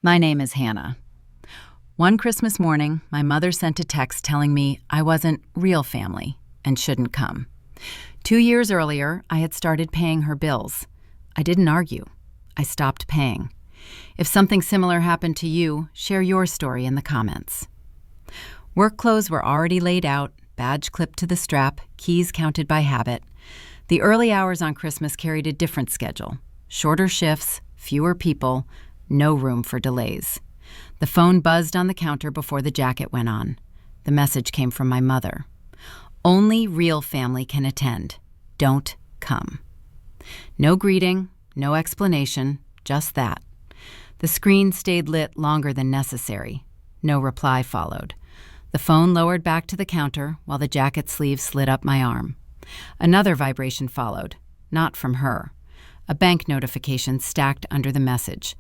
My name is Hannah. One Christmas morning, my mother sent a text telling me I wasn't real family and shouldn't come. 2 years earlier, I had started paying her bills. I didn't argue. I stopped paying. If something similar happened to you, share your story in the comments. Work clothes were already laid out, badge clipped to the strap, keys counted by habit. The early hours on Christmas carried a different schedule. Shorter shifts, fewer people, no room for delays. The phone buzzed on the counter before the jacket went on. The message came from my mother. Only real family can attend. Don't come. No greeting, no explanation, just that. The screen stayed lit longer than necessary. No reply followed. The phone lowered back to the counter while the jacket sleeve slid up my arm. Another vibration followed, not from her. A bank notification stacked under the message.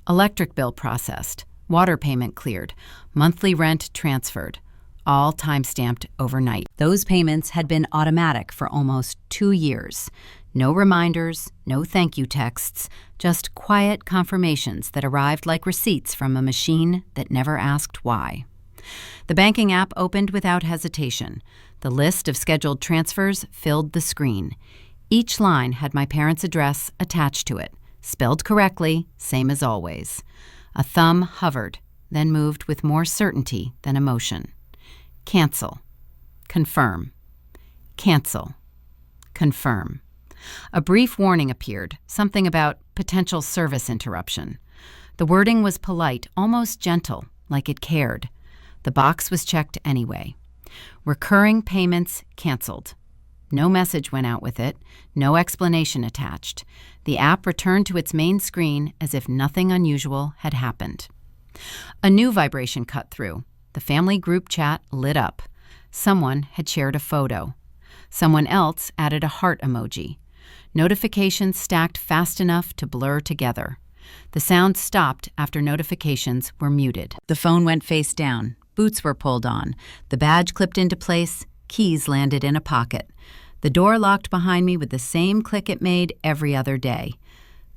Electric bill processed, water payment cleared, monthly rent transferred, all time-stamped overnight. Those payments had been automatic for almost 2 years. No reminders, no thank you texts, just quiet confirmations that arrived like receipts from a machine that never asked why. The banking app opened without hesitation. The list of scheduled transfers filled the screen. Each line had my parents' address attached to it, spelled correctly, same as always. A thumb hovered, then moved with more certainty than emotion. Cancel. Confirm. Cancel. Confirm. A brief warning appeared, something about potential service interruption. The wording was polite, almost gentle, like it cared. The box was checked anyway. Recurring payments canceled. No message went out with it, no explanation attached. The app returned to its main screen as if nothing unusual had happened. A new vibration cut through. The family group chat lit up. Someone had shared a photo. Someone else added a heart emoji. Notifications stacked fast enough to blur together. The sound stopped after notifications were muted. The phone went face down. Boots were pulled on. The badge clipped into place. Keys landed in a pocket. The door locked behind me with the same click it made every other day.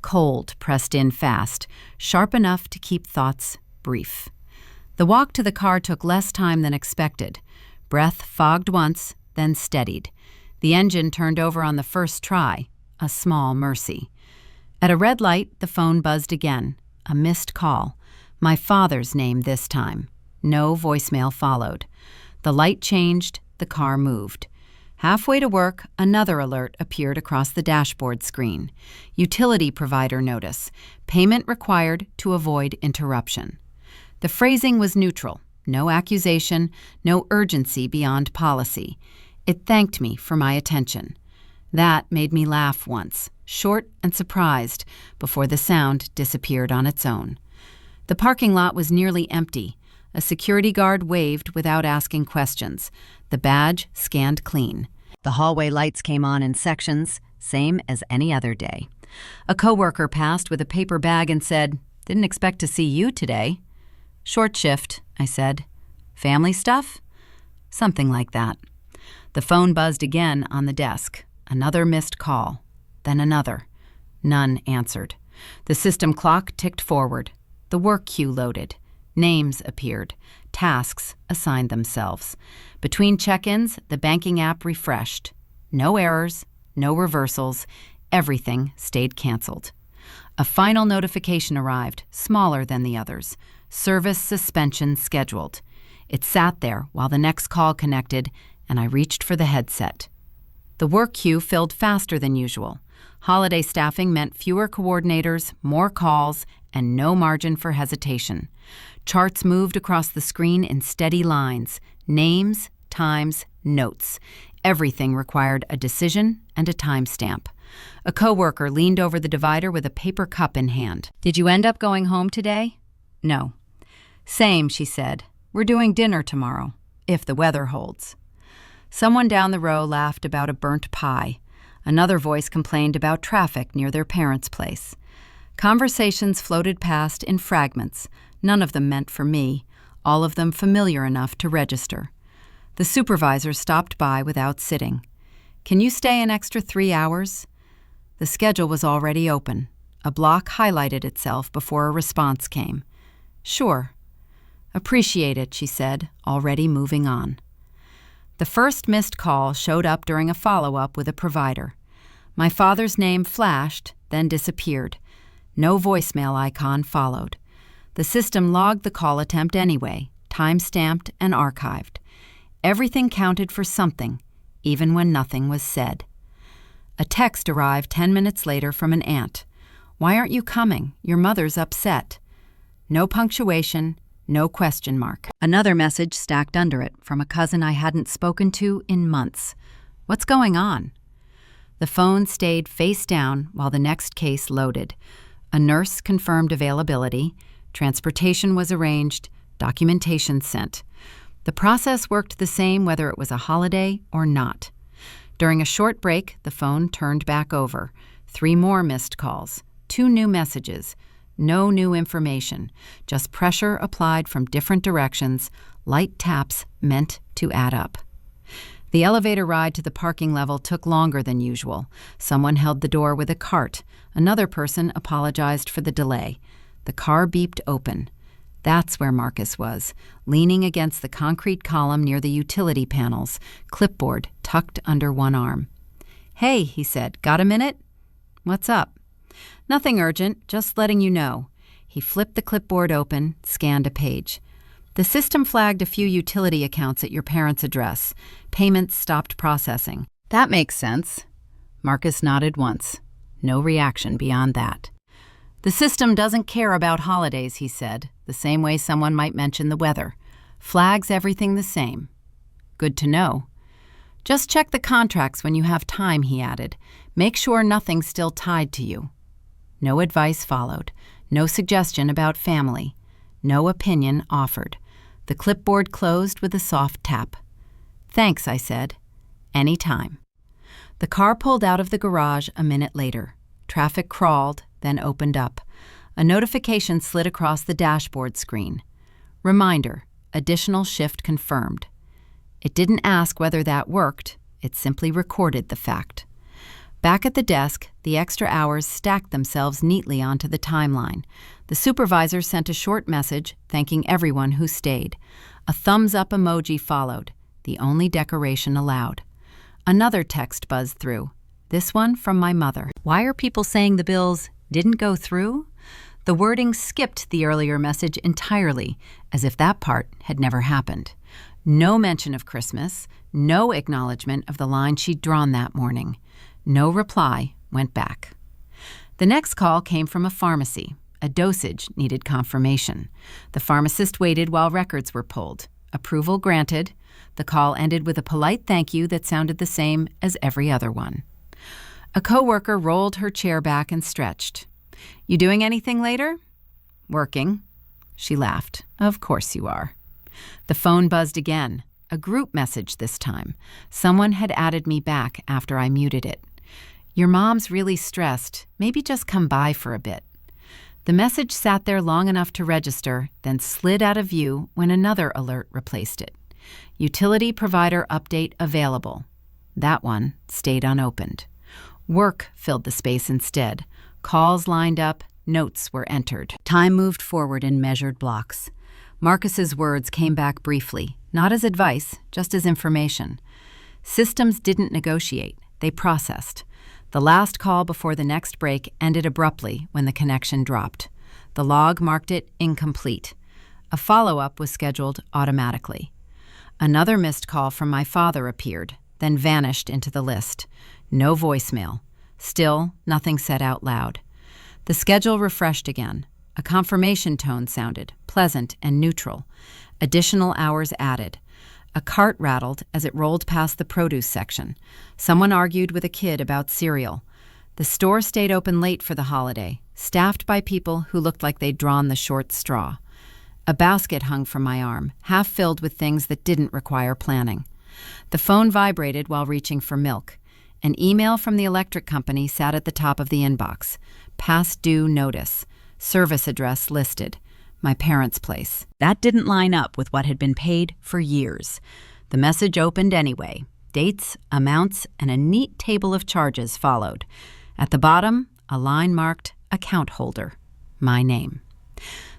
Cold pressed in fast, sharp enough to keep thoughts brief. The walk to the car took less time than expected. Breath fogged once, then steadied. The engine turned over on the first try, a small mercy. At a red light, the phone buzzed again. A missed call. My father's name this time. No voicemail followed. The light changed, the car moved. Halfway to work, another alert appeared across the dashboard screen. Utility provider notice. Payment required to avoid interruption. The phrasing was neutral. No accusation, no urgency beyond policy. It thanked me for my attention. That made me laugh once, short and surprised, before the sound disappeared on its own. The parking lot was nearly empty. A security guard waved without asking questions. The badge scanned clean. The hallway lights came on in sections, same as any other day. A coworker passed with a paper bag and said, "Didn't expect to see you today." "Short shift," I said. "Family stuff?" Something like that. The phone buzzed again on the desk. Another missed call. Then another. None answered. The system clock ticked forward. The work queue loaded. Names appeared. Tasks assigned themselves. Between check-ins, the banking app refreshed. No errors, no reversals. Everything stayed canceled. A final notification arrived, smaller than the others. Service suspension scheduled. It sat there while the next call connected, and I reached for the headset. The work queue filled faster than usual. Holiday staffing meant fewer coordinators, more calls, and no margin for hesitation. Charts moved across the screen in steady lines. Names, times, notes. Everything required a decision and a timestamp. A coworker leaned over the divider with a paper cup in hand. "Did you end up going home today?" "No." "Same," she said. "We're doing dinner tomorrow, if the weather holds." Someone down the row laughed about a burnt pie. Another voice complained about traffic near their parents' place. Conversations floated past in fragments, none of them meant for me, all of them familiar enough to register. The supervisor stopped by without sitting. "Can you stay an extra 3 hours?" The schedule was already open. A block highlighted itself before a response came. "Sure." "Appreciate it," she said, already moving on. The first missed call showed up during a follow-up with a provider. My father's name flashed, then disappeared. No voicemail icon followed. The system logged the call attempt anyway, time-stamped and archived. Everything counted for something, even when nothing was said. A text arrived 10 minutes later from an aunt. "Why aren't you coming? Your mother's upset." No punctuation, no question mark. Another message stacked under it from a cousin I hadn't spoken to in months. "What's going on?" The phone stayed face down while the next case loaded. A nurse confirmed availability, transportation was arranged, documentation sent. The process worked the same whether it was a holiday or not. During a short break, the phone turned back over. 3 more missed calls, 2 new messages, no new information, just pressure applied from different directions, light taps meant to add up. The elevator ride to the parking level took longer than usual. Someone held the door with a cart. Another person apologized for the delay. The car beeped open. That's where Marcus was, leaning against the concrete column near the utility panels, clipboard tucked under one arm. "Hey," he said, "got a minute?" "What's up?" "Nothing urgent, just letting you know." He flipped the clipboard open, scanned a page. "The system flagged a few utility accounts at your parents' address. Payments stopped processing." "That makes sense." Marcus nodded once. No reaction beyond that. "The system doesn't care about holidays," he said, the same way someone might mention the weather. "Flags everything the same." "Good to know." "Just check the contracts when you have time," he added. "Make sure nothing's still tied to you." No advice followed. No suggestion about family. No opinion offered. The clipboard closed with a soft tap. "Thanks," I said. "Any time." The car pulled out of the garage a minute later. Traffic crawled, then opened up. A notification slid across the dashboard screen. Reminder, additional shift confirmed. It didn't ask whether that worked, it simply recorded the fact. Back at the desk, the extra hours stacked themselves neatly onto the timeline. The supervisor sent a short message thanking everyone who stayed. A thumbs-up emoji followed, the only decoration allowed. Another text buzzed through, this one from my mother. "Why are people saying the bills didn't go through?" The wording skipped the earlier message entirely, as if that part had never happened. No mention of Christmas, no acknowledgement of the line she'd drawn that morning. No reply went back. The next call came from a pharmacy. A dosage needed confirmation. The pharmacist waited while records were pulled. Approval granted. The call ended with a polite thank you that sounded the same as every other one. A coworker rolled her chair back and stretched. "You doing anything later?" "Working." She laughed. "Of course you are." The phone buzzed again. A group message this time. Someone had added me back after I muted it. "Your mom's really stressed. Maybe just come by for a bit." The message sat there long enough to register, then slid out of view when another alert replaced it. Utility provider update available. That one stayed unopened. Work filled the space instead. Calls lined up, notes were entered. Time moved forward in measured blocks. Marcus's words came back briefly, not as advice, just as information. Systems didn't negotiate, they processed. The last call before the next break ended abruptly when the connection dropped. The log marked it incomplete. A follow-up was scheduled automatically. Another missed call from my father appeared, then vanished into the list. No voicemail. Still, nothing said out loud. The schedule refreshed again. A confirmation tone sounded, pleasant and neutral. Additional hours added. A cart rattled as it rolled past the produce section. Someone argued with a kid about cereal. The store stayed open late for the holiday, staffed by people who looked like they'd drawn the short straw. A basket hung from my arm, half filled with things that didn't require planning. The phone vibrated while reaching for milk. An email from the electric company sat at the top of the inbox. Past due notice. Service address listed. My parents' place. That didn't line up with what had been paid for years. The message opened anyway. Dates, amounts, and a neat table of charges followed. At the bottom, a line marked account holder. My name.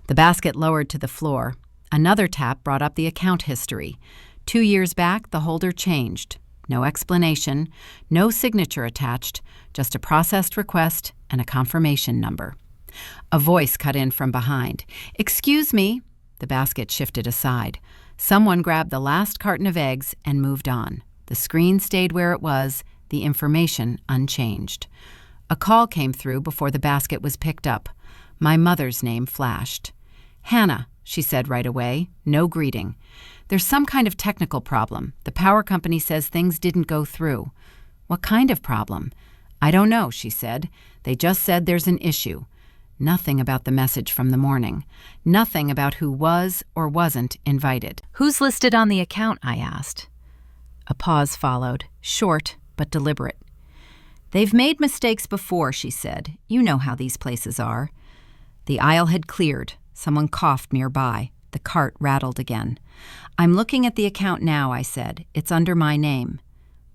The basket lowered to the floor. Another tap brought up the account history. 2 years back, the holder changed. No explanation, no signature attached, just a processed request and a confirmation number. A voice cut in from behind. "Excuse me." The basket shifted aside. Someone grabbed the last carton of eggs and moved on. The screen stayed where it was, the information unchanged. A call came through before the basket was picked up. My mother's name flashed. "Hannah," she said right away, no greeting. "There's some kind of technical problem. The power company says things didn't go through." "What kind of problem?" "I don't know," she said. "They just said there's an issue." Nothing about the message from the morning. Nothing about who was or wasn't invited. "Who's listed on the account?" I asked. A pause followed, short but deliberate. "They've made mistakes before," she said. "You know how these places are." The aisle had cleared. Someone coughed nearby. The cart rattled again. "I'm looking at the account now," I said. "It's under my name."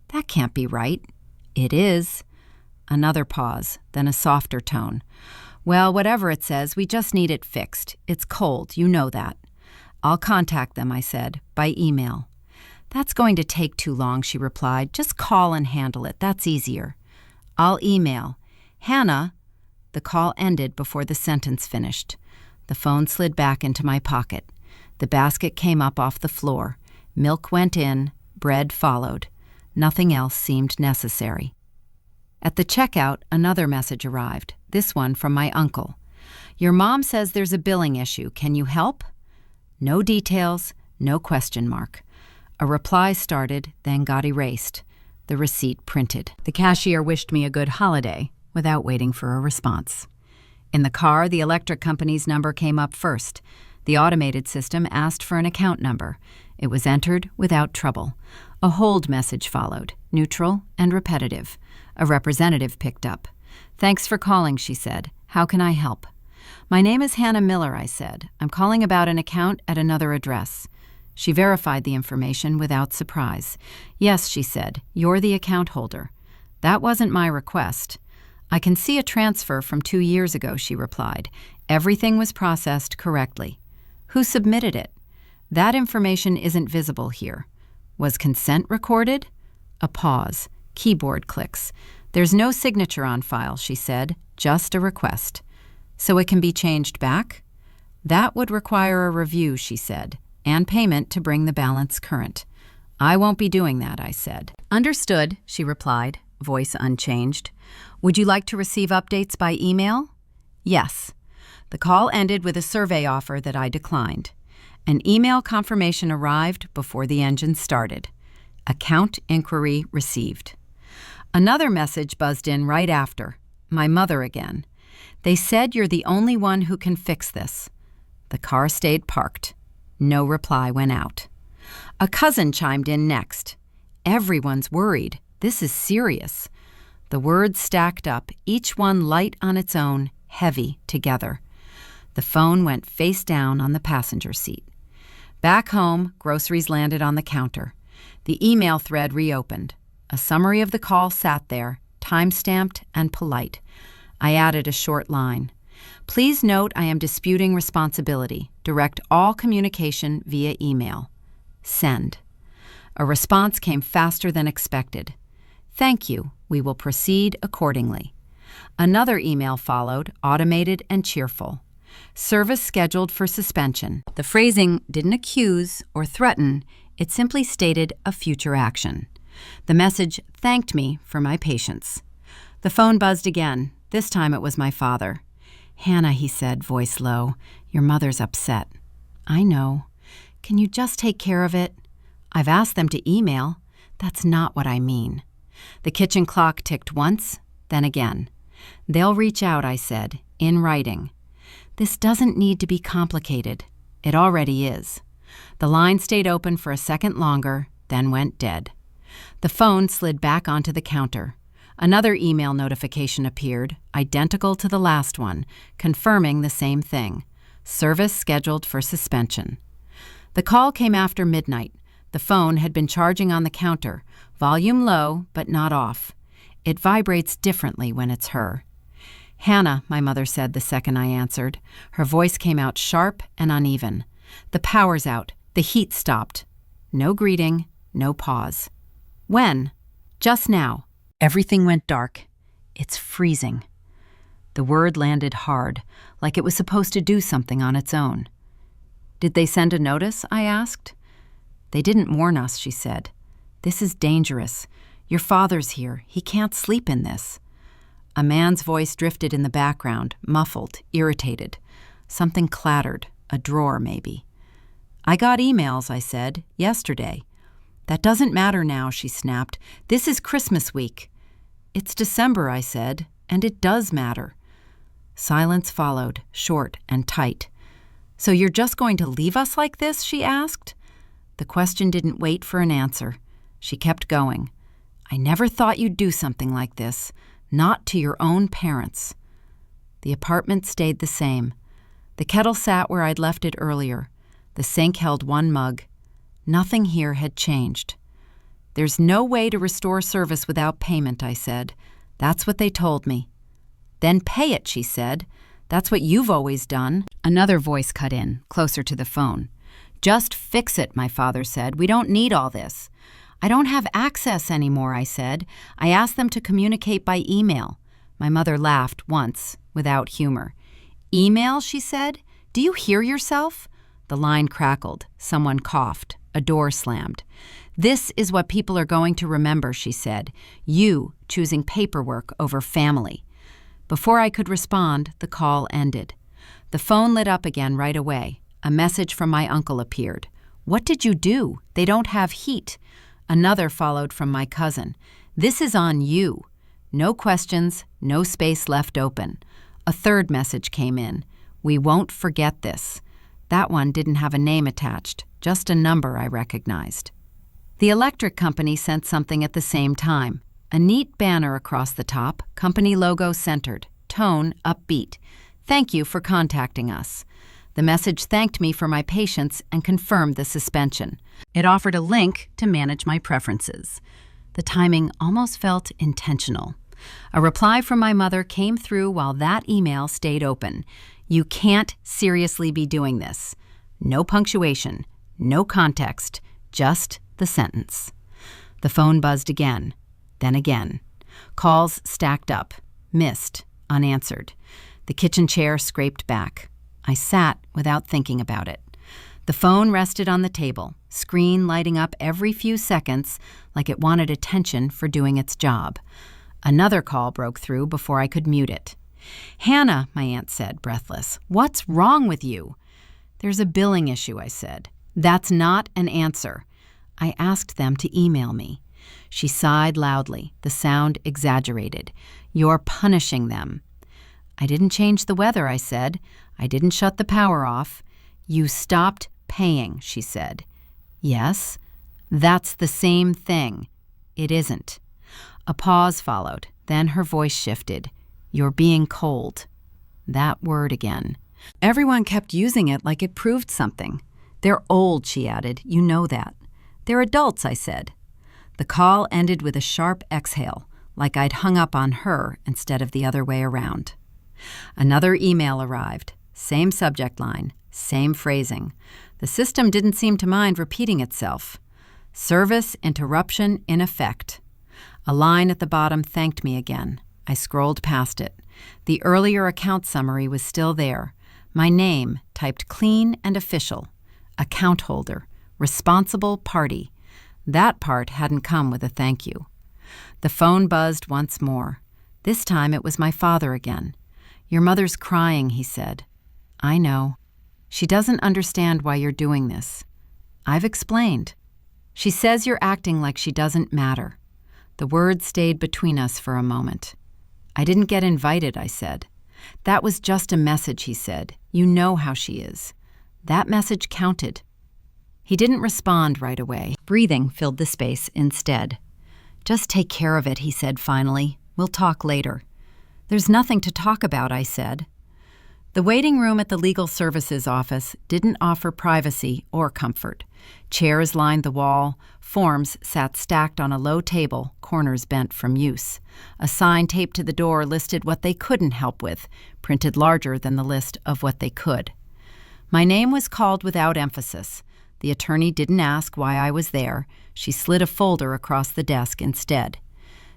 "That can't be right." "It is." Another pause, then a softer tone. "Well, whatever it says, we just need it fixed. It's cold, you know that." "I'll contact them," I said, "by email." "That's going to take too long," she replied. "Just call and handle it. That's easier." "I'll email." "Hannah." The call ended before the sentence finished. The phone slid back into my pocket. The basket came up off the floor. Milk went in, bread followed. Nothing else seemed necessary. At the checkout, another message arrived, this one from my uncle. "Your mom says there's a billing issue. Can you help?" No details, no question mark. A reply started, then got erased. The receipt printed. The cashier wished me a good holiday without waiting for a response. In the car, the electric company's number came up first. The automated system asked for an account number. It was entered without trouble. A hold message followed, neutral and repetitive. A representative picked up. "Thanks for calling," she said. "How can I help?" "My name is Hannah Miller," I said. "I'm calling about an account at another address." She verified the information without surprise. "Yes," she said, "you're the account holder." "That wasn't my request." "I can see a transfer from 2 years ago," she replied. "Everything was processed correctly." "Who submitted it?" "That information isn't visible here." "Was consent recorded?" A pause. Keyboard clicks. "There's no signature on file," she said. "Just a request." "So it can be changed back?" "That would require a review," she said, "and payment to bring the balance current." "I won't be doing that," I said. "Understood," she replied, voice unchanged. "Would you like to receive updates by email?" "Yes." The call ended with a survey offer that I declined. An email confirmation arrived before the engine started. Account inquiry received. Another message buzzed in right after. My mother again. "They said you're the only one who can fix this." The car stayed parked. No reply went out. A cousin chimed in next. "Everyone's worried. This is serious." The words stacked up, each one light on its own, heavy together. The phone went face down on the passenger seat. Back home, groceries landed on the counter. The email thread reopened. A summary of the call sat there, time-stamped and polite. I added a short line. "Please note I am disputing responsibility. Direct all communication via email." Send. A response came faster than expected. "Thank you. We will proceed accordingly." Another email followed, automated and cheerful. "Service scheduled for suspension." The phrasing didn't accuse or threaten. It simply stated a future action. The message thanked me for my patience. The phone buzzed again. This time it was my father. "Hannah," he said, voice low, "your mother's upset." "I know. Can you just take care of it?" "I've asked them to email." "That's not what I mean." The kitchen clock ticked once, then again. "They'll reach out," I said, in writing. "This doesn't need to be complicated." It already is. The line stayed open for a second longer, then went dead. The phone slid back onto the counter. Another email notification appeared, identical to the last one, confirming the same thing. Service scheduled for suspension. The call came after midnight. The phone had been charging on the counter, volume low but not off. It vibrates differently when it's her. "Hannah," my mother said the second I answered. Her voice came out sharp and uneven. "The power's out. The heat stopped." No greeting, no pause. "When?" "Just now." Everything went dark. "It's freezing." The word landed hard, like it was supposed to do something on its own. "Did they send a notice?" I asked. "They didn't warn us," she said. "This is dangerous. Your father's here. He can't sleep in this." A man's voice drifted in the background, muffled, irritated. Something clattered, a drawer maybe. "I got emails," I said, "yesterday." "That doesn't matter now," she snapped. "This is Christmas week." "It's December," I said, "and it does matter." Silence followed, short and tight. "So you're just going to leave us like this?" she asked. The question didn't wait for an answer. She kept going. "I never thought you'd do something like this. Not to your own parents." The apartment stayed the same. The kettle sat where I'd left it earlier. The sink held one mug. Nothing here had changed. "There's no way to restore service without payment," I said. "That's what they told me." "Then pay it," she said. "That's what you've always done." Another voice cut in, closer to the phone. "Just fix it," my father said. "We don't need all this." "I don't have access anymore," I said. "I asked them to communicate by email." My mother laughed once, without humor. "Email?" she said. "Do you hear yourself?" The line crackled. Someone coughed. A door slammed. "This is what people are going to remember," she said. "You choosing paperwork over family." Before I could respond, the call ended. The phone lit up again right away. A message from my uncle appeared. "What did you do? They don't have heat." Another followed from my cousin. "This is on you." No questions, no space left open. A third message came in. "We won't forget this." That one didn't have a name attached, just a number I recognized. The electric company sent something at the same time. A neat banner across the top, company logo centered, tone upbeat. "Thank you for contacting us." The message thanked me for my patience and confirmed the suspension. It offered a link to manage my preferences. The timing almost felt intentional. A reply from my mother came through while that email stayed open. "You can't seriously be doing this." No punctuation, no context, just the sentence. The phone buzzed again, then again. Calls stacked up, missed, unanswered. The kitchen chair scraped back. I sat without thinking about it. The phone rested on the table, screen lighting up every few seconds like it wanted attention for doing its job. Another call broke through before I could mute it. "Hannah," my aunt said, breathless, "what's wrong with you?" "There's a billing issue," I said. "That's not an answer." I asked them to email me. She sighed loudly, the sound exaggerated. "You're punishing them." "I didn't change the weather," I said. "I didn't shut the power off." "You stopped paying," she said. "Yes, that's the same thing." "It isn't." A pause followed, then her voice shifted. "You're being cold." That word again. Everyone kept using it like it proved something. "They're old," she added. "You know that." "They're adults," I said. The call ended with a sharp exhale, like I'd hung up on her instead of the other way around. Another email arrived. Same subject line, same phrasing. The system didn't seem to mind repeating itself. "Service interruption in effect." A line at the bottom thanked me again. I scrolled past it. The earlier account summary was still there. My name, typed clean and official. Account holder. Responsible party. That part hadn't come with a thank you. The phone buzzed once more. This time it was my father again. "Your mother's crying," he said. "I know. She doesn't understand why you're doing this." "I've explained." "She says you're acting like she doesn't matter." The words stayed between us for a moment. "I didn't get invited," I said. "That was just a message," he said. "You know how she is." That message counted. He didn't respond right away. Breathing filled the space instead. "Just take care of it," he said finally. "We'll talk later." "There's nothing to talk about," I said. The waiting room at the Legal Services office didn't offer privacy or comfort. Chairs lined the wall. Forms sat stacked on a low table, corners bent from use. A sign taped to the door listed what they couldn't help with, printed larger than the list of what they could. My name was called without emphasis. The attorney didn't ask why I was there. She slid a folder across the desk instead.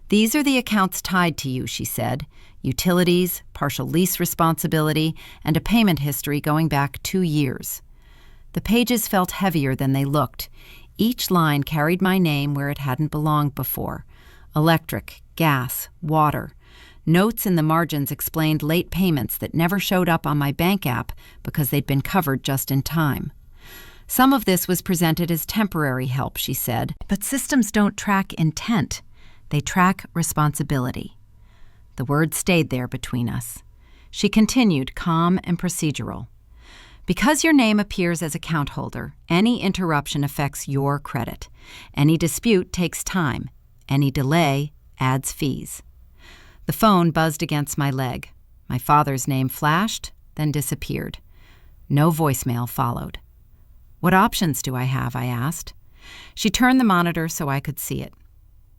"These are the accounts tied to you," she said. "Utilities, partial lease responsibility, and a payment history going back 2 years." The pages felt heavier than they looked. Each line carried my name where it hadn't belonged before. Electric, gas, water. Notes in the margins explained late payments that never showed up on my bank app because they'd been covered just in time. Some of this was presented as temporary help, she said, but systems don't track intent. They track responsibility. The word stayed there between us. She continued, calm and procedural. "Because your name appears as account holder, any interruption affects your credit. Any dispute takes time. Any delay adds fees." The phone buzzed against my leg. My father's name flashed, then disappeared. No voicemail followed. "What options do I have?" I asked. She turned the monitor so I could see it.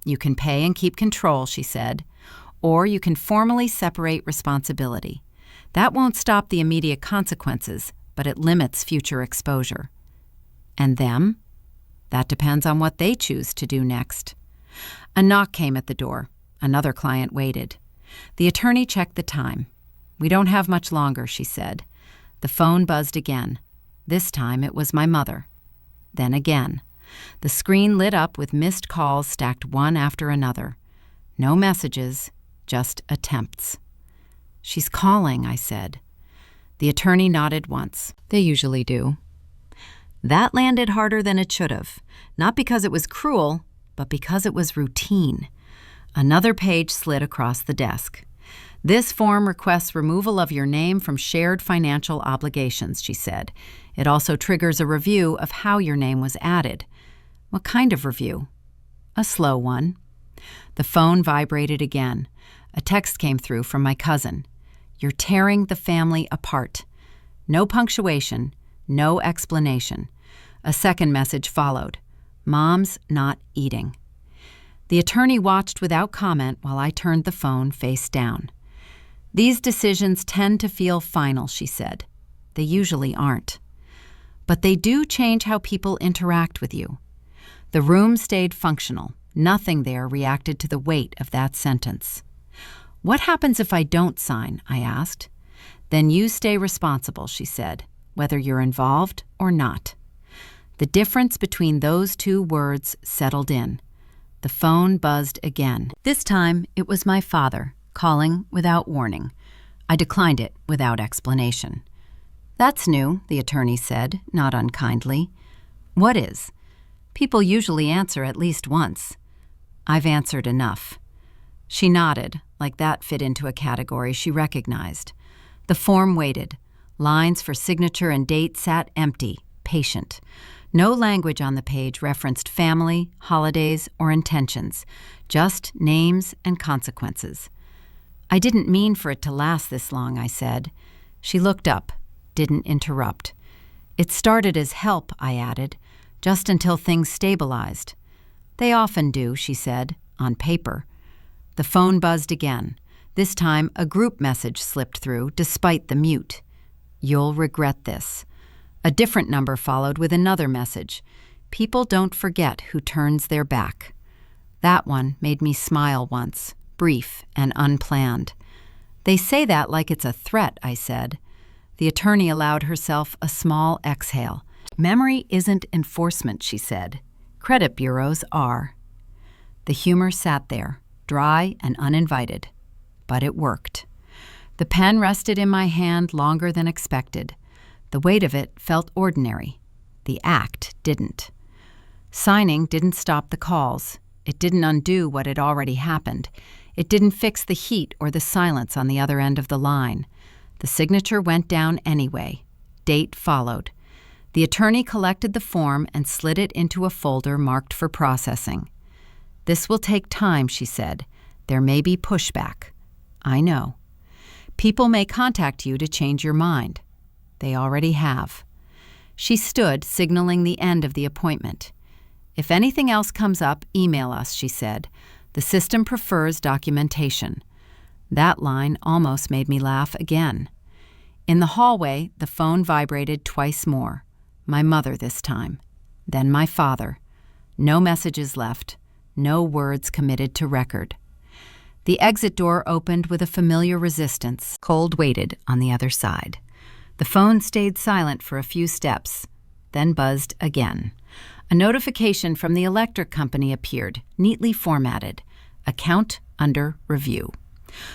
"You can pay and keep control," she said, "or you can formally separate responsibility. That won't stop the immediate consequences, but it limits future exposure." "And them?" "That depends on what they choose to do next." A knock came at the door. Another client waited. The attorney checked the time. "We don't have much longer," she said. The phone buzzed again. This time it was my mother. Then again. The screen lit up with missed calls stacked one after another. No messages, just attempts. "She's calling," I said. The attorney nodded once. They usually do. That landed harder than it should have, not because it was cruel, but because it was routine. Another page slid across the desk. "This form requests removal of your name from shared financial obligations," she said. "It also triggers a review of how your name was added." "What kind of review?" "A slow one." The phone vibrated again. A text came through from my cousin. "You're tearing the family apart." No punctuation, no explanation. A second message followed. "Mom's not eating." The attorney watched without comment while I turned the phone face down. "These decisions tend to feel final," she said. "They usually aren't. But they do change how people interact with you." The room stayed functional. Nothing there reacted to the weight of that sentence. "What happens if I don't sign?" I asked. "Then you stay responsible," she said, "whether you're involved or not." The difference between those two words settled in. The phone buzzed again. This time, it was my father, calling without warning. I declined it without explanation. "That's new," the attorney said, not unkindly. "What is?" "People usually answer at least once." "I've answered enough." She nodded, like that fit into a category she recognized. The form waited. Lines for signature and date sat empty, patient. No language on the page referenced family, holidays, or intentions, just names and consequences. "I didn't mean for it to last this long," I said. She looked up, didn't interrupt. "It started as help," I added, "just until things stabilized." "They often do," she said, "on paper." The phone buzzed again. This time, a group message slipped through, despite the mute. "You'll regret this." A different number followed with another message. "People don't forget who turns their back." That one made me smile once, brief and unplanned. "They say that like it's a threat," I said. The attorney allowed herself a small exhale. "Memory isn't enforcement," she said. "Credit bureaus are." The humor sat there, dry and uninvited. But it worked. The pen rested in my hand longer than expected. The weight of it felt ordinary. The act didn't. Signing didn't stop the calls. It didn't undo what had already happened. It didn't fix the heat or the silence on the other end of the line. The signature went down anyway. Date followed. The attorney collected the form and slid it into a folder marked for processing. "This will take time," she said. "There may be pushback." "I know." "People may contact you to change your mind." "They already have." She stood, signaling the end of the appointment. "If anything else comes up, email us," she said. "The system prefers documentation." That line almost made me laugh again. In the hallway, the phone vibrated twice more. My mother this time. Then my father. No messages left. No words committed to record. The exit door opened with a familiar resistance. Cold waited on the other side. The phone stayed silent for a few steps, then buzzed again. A notification from the electric company appeared, neatly formatted. Account under review.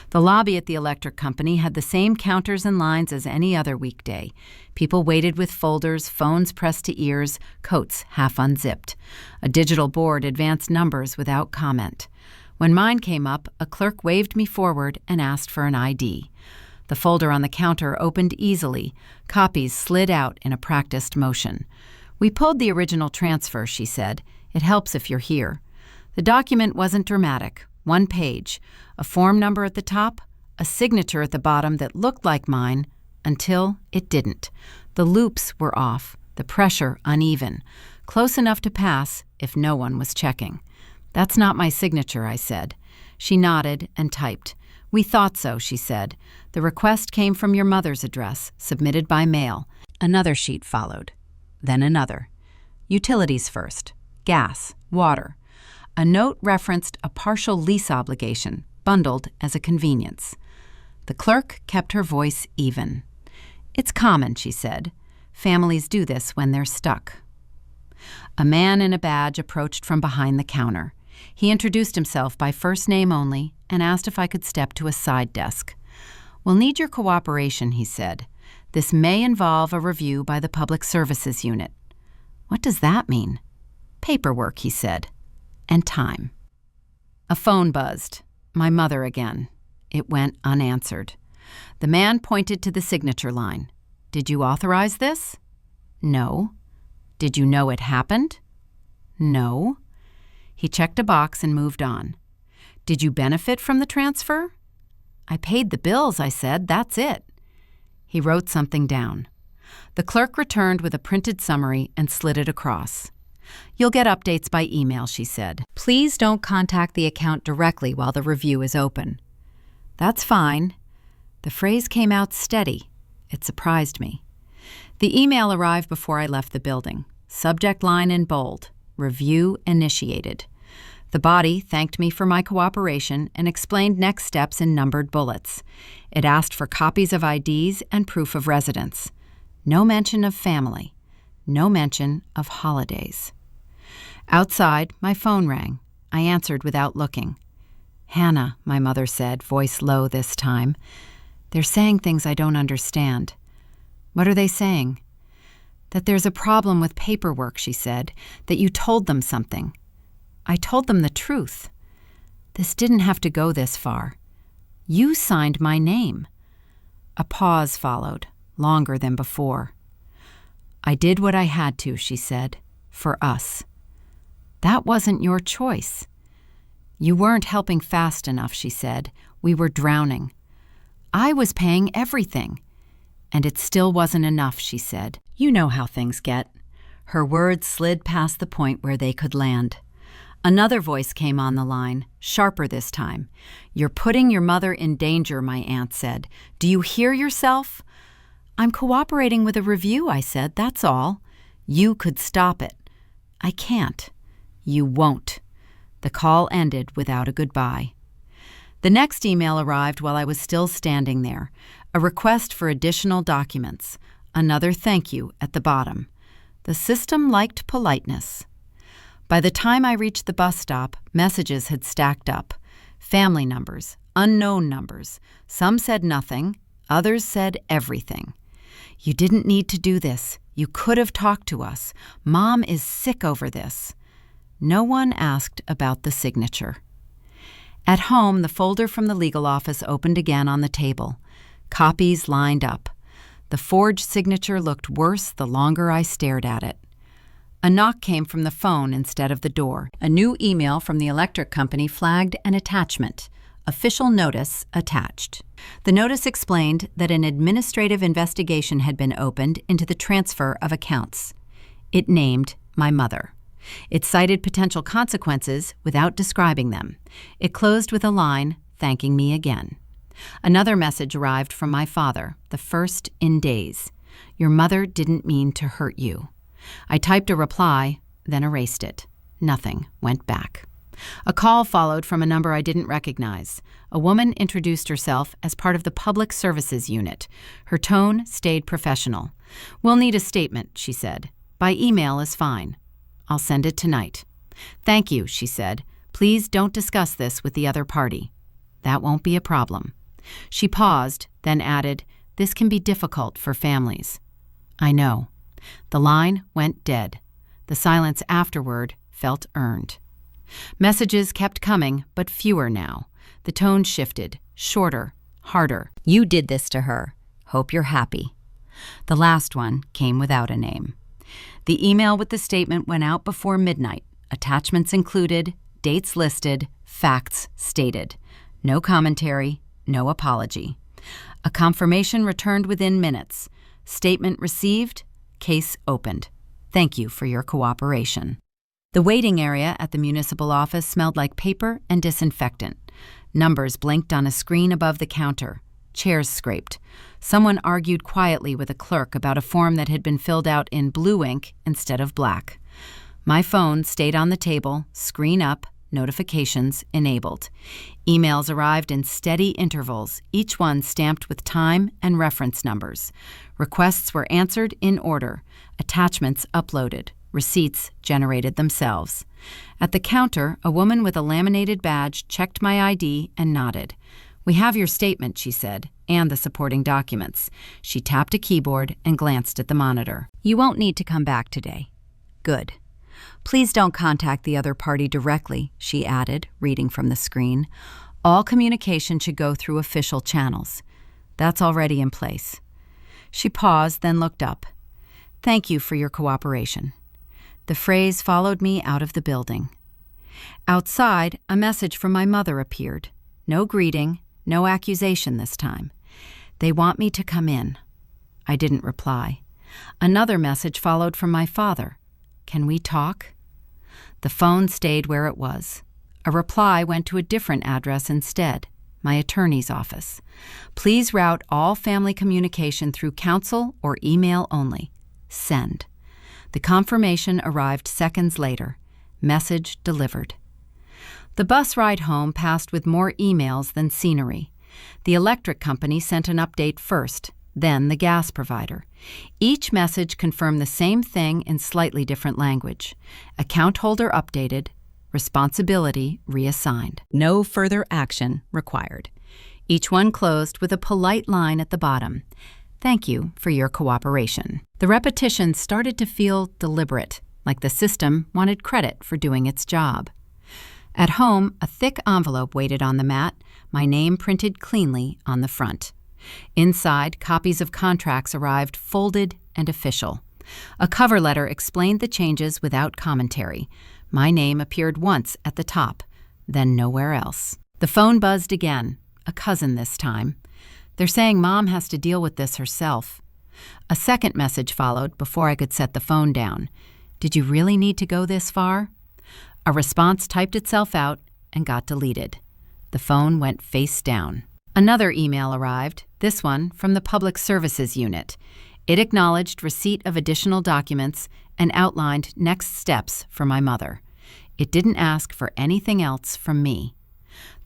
The lobby at the electric company had the same counters and lines as any other weekday. People waited with folders, phones pressed to ears, coats half unzipped. A digital board advanced numbers without comment. When mine came up, a clerk waved me forward and asked for an ID. The folder on the counter opened easily. Copies slid out in a practiced motion. "We pulled the original transfer," she said. "It helps if you're here." The document wasn't dramatic. One page, a form number at the top, a signature at the bottom that looked like mine until it didn't. The loops were off, the pressure uneven, close enough to pass if no one was checking. "That's not my signature," I said. She nodded and typed. "We thought so," she said. "The request came from your mother's address, submitted by mail." Another sheet followed. Then another. Utilities first. Gas, water. A note referenced a partial lease obligation, bundled as a convenience. The clerk kept her voice even. "It's common," she said. "Families do this when they're stuck." A man in a badge approached from behind the counter. He introduced himself by first name only and asked if I could step to a side desk. "We'll need your cooperation," he said. "This may involve a review by the Public Services Unit." "What does that mean?" "Paperwork," he said. "And time." A phone buzzed. My mother again. It went unanswered. The man pointed to the signature line. "Did you authorize this?" "No." "Did you know it happened?" "No." He checked a box and moved on. "Did you benefit from the transfer?" "I paid the bills," I said. "That's it." He wrote something down. The clerk returned with a printed summary and slid it across. "You'll get updates by email," she said. "Please don't contact the account directly while the review is open." "That's fine." The phrase came out steady. It surprised me. The email arrived before I left the building. Subject line in bold. Review initiated. The body thanked me for my cooperation and explained next steps in numbered bullets. It asked for copies of IDs and proof of residence. No mention of family. No mention of holidays. Outside, my phone rang. I answered without looking. "Hannah," my mother said, voice low this time. "They're saying things I don't understand." "What are they saying?" "That there's a problem with paperwork," she said, "that you told them something." I told them the truth. "This didn't have to go this far. You signed my name." A pause followed, longer than before. "I did what I had to," she said, "for us." "That wasn't your choice." "You weren't helping fast enough," she said. "We were drowning." "I was paying everything." "And it still wasn't enough," she said. "You know how things get." Her words slid past the point where they could land. Another voice came on the line, sharper this time. "You're putting your mother in danger," my aunt said. "Do you hear yourself?" "I'm cooperating with a review," I said. "That's all." "You could stop it." "I can't." "You won't." The call ended without a goodbye. The next email arrived while I was still standing there. A request for additional documents. Another thank you at the bottom. The system liked politeness. By the time I reached the bus stop, messages had stacked up. Family numbers, unknown numbers. Some said nothing, others said everything. "You didn't need to do this. You could have talked to us. Mom is sick over this." No one asked about the signature. At home, the folder from the legal office opened again on the table. Copies lined up. The forged signature looked worse the longer I stared at it. A knock came from the phone instead of the door. A new email from the electric company flagged an attachment, Official notice attached. The notice explained that an administrative investigation had been opened into the transfer of accounts. It named my mother. It cited potential consequences without describing them. It closed with a line thanking me again. Another message arrived from my father, the first in days. Your mother didn't mean to hurt you. I typed a reply, then erased it. Nothing went back. A call followed from a number I didn't recognize. A woman introduced herself as part of the Public Services Unit. Her tone stayed professional. We'll need a statement, she said. By email is fine. I'll send it tonight. Thank you, she said. Please don't discuss this with the other party. That won't be a problem. She paused, then added, this can be difficult for families. I know. The line went dead. The silence afterward felt earned. Messages kept coming, but fewer now. The tone shifted, shorter, harder. You did this to her. Hope you're happy. The last one came without a name. The email with the statement went out before midnight. Attachments included, dates listed, facts stated. No commentary, no apology. A confirmation returned within minutes. Statement received, case opened. Thank you for your cooperation. The waiting area at the municipal office smelled like paper and disinfectant. Numbers blinked on a screen above the counter. Chairs scraped. Someone argued quietly with a clerk about a form that had been filled out in blue ink instead of black. My phone stayed on the table, screen up, notifications enabled. Emails arrived in steady intervals, each one stamped with time and reference numbers. Requests were answered in order. Attachments uploaded. Receipts generated themselves. At the counter, a woman with a laminated badge checked my ID and nodded. We have your statement, she said, and the supporting documents. She tapped a keyboard and glanced at the monitor. You won't need to come back today. Good. Please don't contact the other party directly, she added, reading from the screen. All communication should go through official channels. That's already in place. She paused, then looked up. Thank you for your cooperation. The phrase followed me out of the building. Outside, a message from my mother appeared. No greeting, no accusation this time. They want me to come in. I didn't reply. Another message followed from my father. Can we talk? The phone stayed where it was. A reply went to a different address instead, my attorney's office. Please route all family communication through counsel or email only. Send. The confirmation arrived seconds later. Message delivered. The bus ride home passed with more emails than scenery. The electric company sent an update first, then the gas provider. Each message confirmed the same thing in slightly different language. Account holder updated, responsibility reassigned. No further action required. Each one closed with a polite line at the bottom. Thank you for your cooperation. The repetition started to feel deliberate, like the system wanted credit for doing its job. At home, a thick envelope waited on the mat, my name printed cleanly on the front. Inside, copies of contracts arrived folded and official. A cover letter explained the changes without commentary. My name appeared once at the top, then nowhere else. The phone buzzed again, a cousin this time. They're saying Mom has to deal with this herself. A second message followed before I could set the phone down. Did you really need to go this far? A response typed itself out and got deleted. The phone went face down. Another email arrived, this one from the Public Services Unit. It acknowledged receipt of additional documents and outlined next steps for my mother. It didn't ask for anything else from me.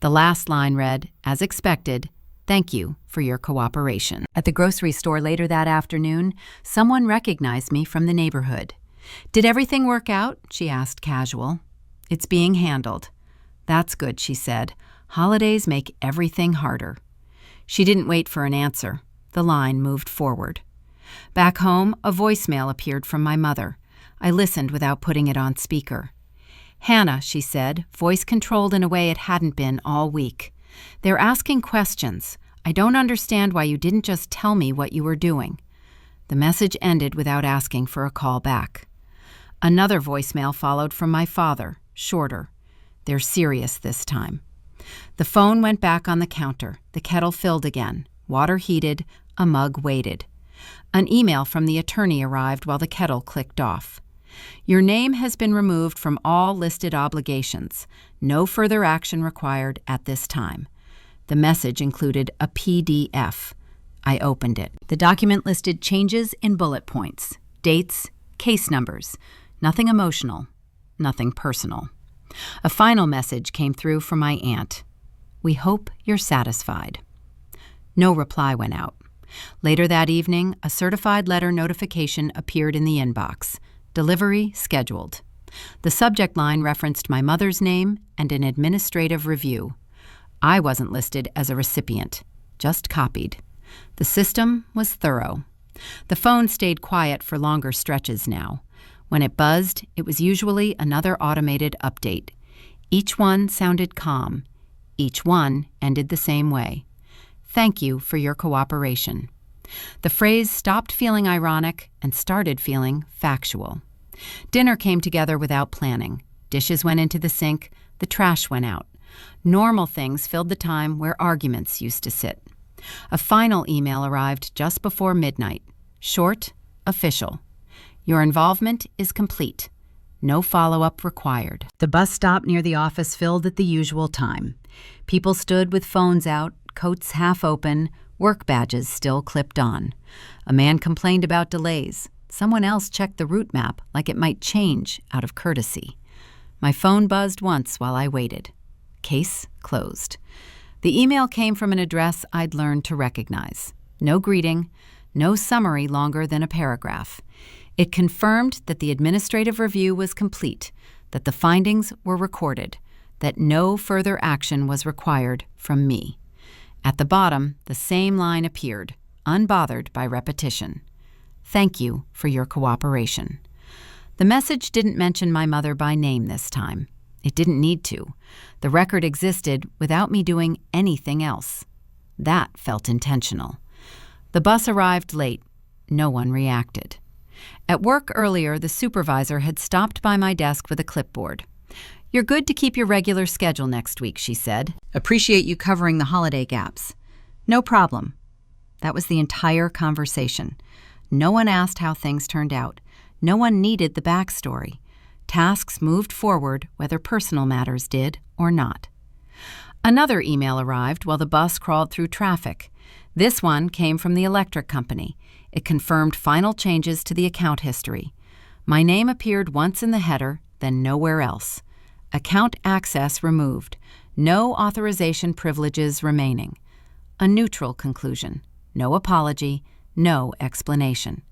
The last line read, as expected, thank you for your cooperation. At the grocery store later that afternoon, someone recognized me from the neighborhood. Did everything work out? She asked casual. It's being handled. That's good, she said. Holidays make everything harder. She didn't wait for an answer. The line moved forward. Back home, a voicemail appeared from my mother. I listened without putting it on speaker. Hannah, she said, voice controlled in a way it hadn't been all week. They're asking questions. I don't understand why you didn't just tell me what you were doing. The message ended without asking for a call back. Another voicemail followed from my father, shorter. They're serious this time. The phone went back on the counter. The kettle filled again. Water heated. A mug waited. An email from the attorney arrived while the kettle clicked off. Your name has been removed from all listed obligations. No further action required at this time. The message included a PDF. I opened it. The document listed changes in bullet points, dates, case numbers. Nothing emotional, nothing personal. A final message came through from my aunt. We hope you're satisfied. No reply went out. Later that evening, a certified letter notification appeared in the inbox. Delivery scheduled. The subject line referenced my mother's name and an administrative review. I wasn't listed as a recipient, just copied. The system was thorough. The phone stayed quiet for longer stretches now. When it buzzed, it was usually another automated update. Each one sounded calm. Each one ended the same way. Thank you for your cooperation. The phrase stopped feeling ironic and started feeling factual. Dinner came together without planning. Dishes went into the sink. The trash went out. Normal things filled the time where arguments used to sit. A final email arrived just before midnight. Short, official. Your involvement is complete. No follow-up required. The bus stop near the office filled at the usual time. People stood with phones out, coats half open, work badges still clipped on. A man complained about delays. Someone else checked the route map like it might change out of courtesy. My phone buzzed once while I waited. Case closed. The email came from an address I'd learned to recognize. No greeting, no summary longer than a paragraph. It confirmed that the administrative review was complete, that the findings were recorded, that no further action was required from me. At the bottom, the same line appeared, unbothered by repetition. Thank you for your cooperation. The message didn't mention my mother by name this time. It didn't need to. The record existed without me doing anything else. That felt intentional. The bus arrived late. No one reacted. At work earlier, the supervisor had stopped by my desk with a clipboard. You're good to keep your regular schedule next week, she said. Appreciate you covering the holiday gaps. No problem. That was the entire conversation. No one asked how things turned out. No one needed the backstory. Tasks moved forward whether personal matters did or not. Another email arrived while the bus crawled through traffic. This one came from the electric company. It confirmed final changes to the account history. My name appeared once in the header, then nowhere else. Account access removed. No authorization privileges remaining. A neutral conclusion. No apology, no explanation.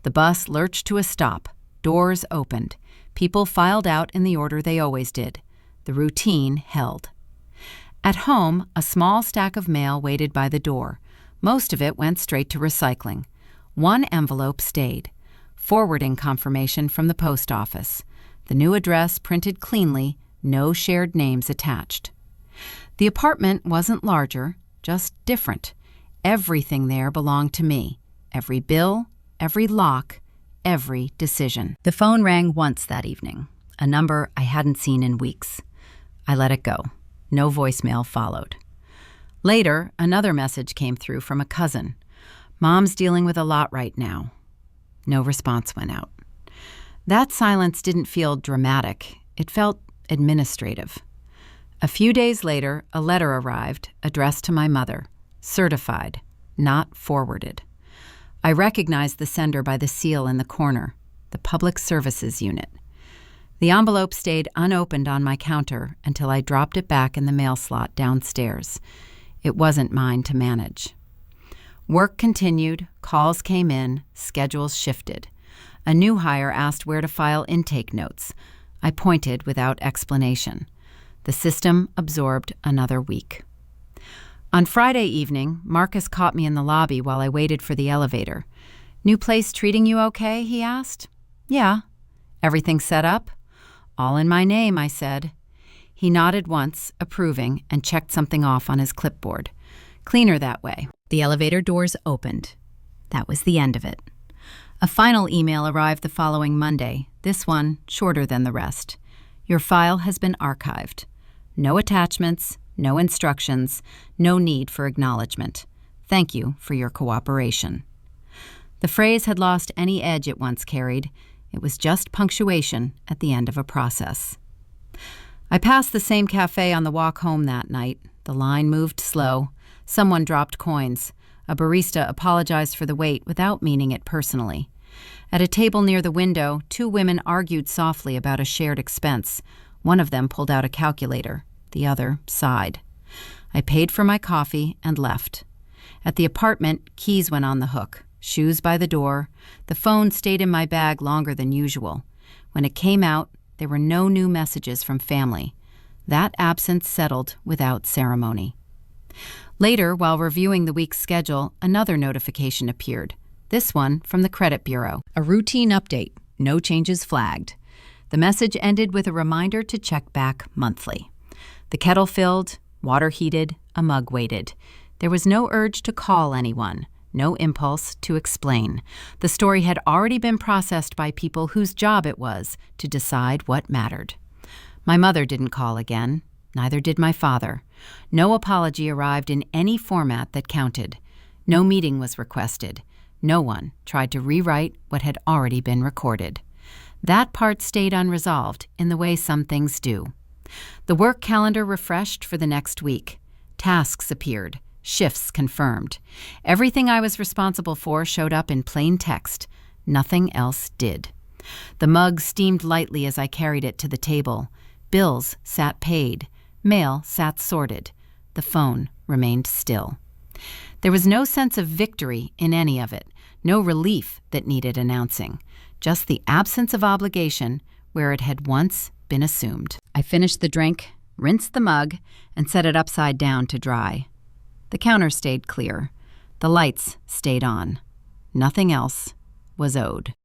The bus lurched to a stop. Doors opened. People filed out in the order they always did. The routine held. At home, a small stack of mail waited by the door. Most of it went straight to recycling. One envelope stayed. Forwarding confirmation from the post office. The new address printed cleanly, no shared names attached. The apartment wasn't larger, just different. Everything there belonged to me. Every bill, every lock, every decision. The phone rang once that evening, a number I hadn't seen in weeks. I let it go. No voicemail followed. Later, another message came through from a cousin. Mom's dealing with a lot right now. No response went out. That silence didn't feel dramatic. It felt administrative. A few days later, a letter arrived addressed to my mother, certified, not forwarded. I recognized the sender by the seal in the corner, the Public Services Unit. The envelope stayed unopened on my counter until I dropped it back in the mail slot downstairs. It wasn't mine to manage. Work continued, calls came in, schedules shifted. A new hire asked where to file intake notes. I pointed without explanation. The system absorbed another week. On Friday evening, Marcus caught me in the lobby while I waited for the elevator. New place treating you okay? He asked. Yeah. Everything set up? All in my name, I said. He nodded once, approving, and checked something off on his clipboard. Cleaner that way. The elevator doors opened. That was the end of it. A final email arrived the following Monday, this one shorter than the rest. Your file has been archived. No attachments, no instructions, no need for acknowledgement. Thank you for your cooperation. The phrase had lost any edge it once carried. It was just punctuation at the end of a process. I passed the same cafe on the walk home that night. The line moved slow. Someone dropped coins. A barista apologized for the wait without meaning it personally. At a table near the window, two women argued softly about a shared expense. One of them pulled out a calculator. The other sighed. I paid for my coffee and left. At the apartment, keys went on the hook. Shoes by the door. The phone stayed in my bag longer than usual. When it came out, there were no new messages from family. That absence settled without ceremony. Later, while reviewing the week's schedule, another notification appeared. This one from the credit bureau. A routine update. No changes flagged. The message ended with a reminder to check back monthly. The kettle filled, water heated, a mug waited. There was no urge to call anyone, no impulse to explain. The story had already been processed by people whose job it was to decide what mattered. My mother didn't call again. Neither did my father. No apology arrived in any format that counted. No meeting was requested. No one tried to rewrite what had already been recorded. That part stayed unresolved in the way some things do. The work calendar refreshed for the next week. Tasks appeared. Shifts confirmed. Everything I was responsible for showed up in plain text. Nothing else did. The mug steamed lightly as I carried it to the table. Bills sat paid. Mail sat sorted. The phone remained still. There was no sense of victory in any of it, no relief that needed announcing, just the absence of obligation where it had once been assumed. I finished the drink, rinsed the mug, and set it upside down to dry. The counter stayed clear. The lights stayed on. Nothing else was owed.